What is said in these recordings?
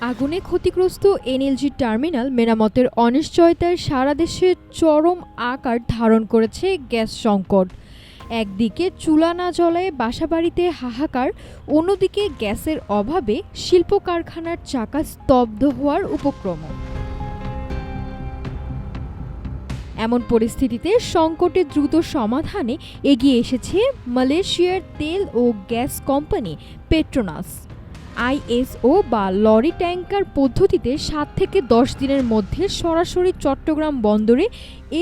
আগুনে ক্ষতিগ্রস্ত এনএলজি টার্মিনাল মেরামতের অনিশ্চয়তায় সারা দেশে চরম আকার ধারণ করেছে গ্যাস সংকট। একদিকে চুলা না জ্বলায় বাসাবাড়িতে হাহাকার, অন্যদিকে গ্যাসের অভাবে শিল্প কারখানার চাকা স্তব্ধ হওয়ার উপক্রম। এমন পরিস্থিতিতে সংকটের দ্রুত সমাধানে এগিয়ে এসেছে মালয়েশিয়ার তেল ও গ্যাস কোম্পানি পেট্রোনাস। আইএসও বা লরি ট্যাঙ্কার পদ্ধতিতে ৭ থেকে ১০ দিনের মধ্যে সরাসরি চট্টগ্রাম বন্দরে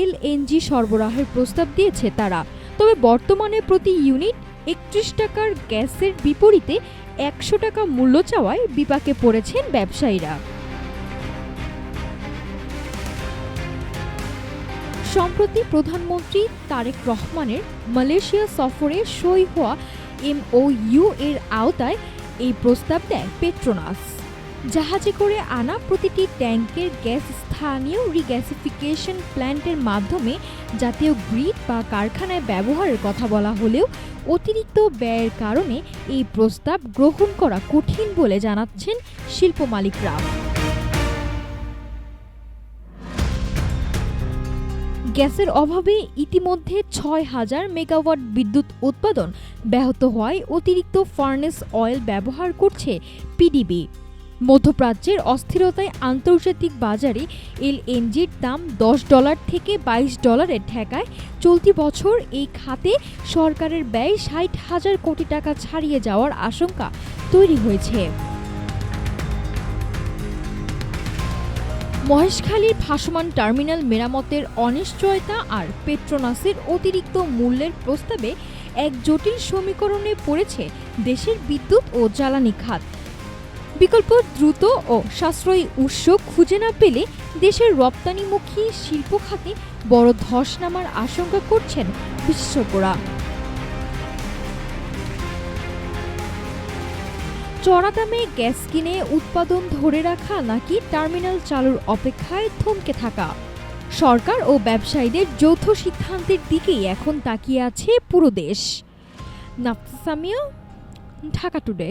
এলএনজি সরবরাহের প্রস্তাব দিয়েছে তারা। তবে বর্তমানে প্রতি ইউনিট ৩১ টাকার গ্যাসের বিপরীতে ১০০ টাকা মূল্য চাওয়ায় বিপাকে পড়েছেন ব্যবসায়ীরা। সম্প্রতি প্রধানমন্ত্রী তারেক রহমানের মালয়েশিয়া সফরে সই হওয়া এমওইউ এর আওতায় এই প্রস্তাব দেয় পেট্রোনাস। জাহাজে করে আনা প্রতিটি ট্যাঙ্কের গ্যাস স্থানীয় রিগ্যাসিফিকেশন প্ল্যান্টের মাধ্যমে জাতীয় গ্রিড বা কারখানায় ব্যবহারের কথা বলা হলেও অতিরিক্ত ব্যয়ের কারণে এই প্রস্তাব গ্রহণ করা কঠিন বলে জানাচ্ছেন শিল্প মালিকরা। গ্যাসের অভাবে ইতিমধ্যে ৬,০০০ মেগাওয়াট বিদ্যুৎ উৎপাদন ব্যাহত হওয়ায় অতিরিক্ত ফার্নেস অয়েল ব্যবহার করছে পিডিবি। মধ্যপ্রাচ্যের অস্থিরতায় আন্তর্জাতিক বাজারে এলএনজির দাম $১০ থেকে $২২ ঠেকায় চলতি বছর এই খাতে সরকারের ব্যয় ৬০,০০০ কোটি টাকা ছাড়িয়ে যাওয়ার আশঙ্কা তৈরি হয়েছে। মহেশখালীর ভাসমান টার্মিনাল মেরামতের অনিশ্চয়তা আর পেট্রোনাসের অতিরিক্ত মূল্যের প্রস্তাবে এক জটিল সমীকরণে পড়েছে দেশের বিদ্যুৎ ও জ্বালানি খাত। বিকল্প দ্রুত ও সাশ্রয়ী উৎস খুঁজে না পেলে দেশের রপ্তানিমুখী শিল্প খাতে বড় ধস নামার আশঙ্কা করছেন বিশেষজ্ঞরা। চড়া দামে গ্যাস কিনে উৎপাদন ধরে রাখা নাকি টার্মিনাল চালুর অপেক্ষায় থমকে থাকা, সরকার ও ব্যবসায়ীদের যৌথ সিদ্ধান্তের দিকেই এখন তাকিয়ে আছে পুরো দেশ। নাফিসা সামিয়া, ঢাকা টুডে।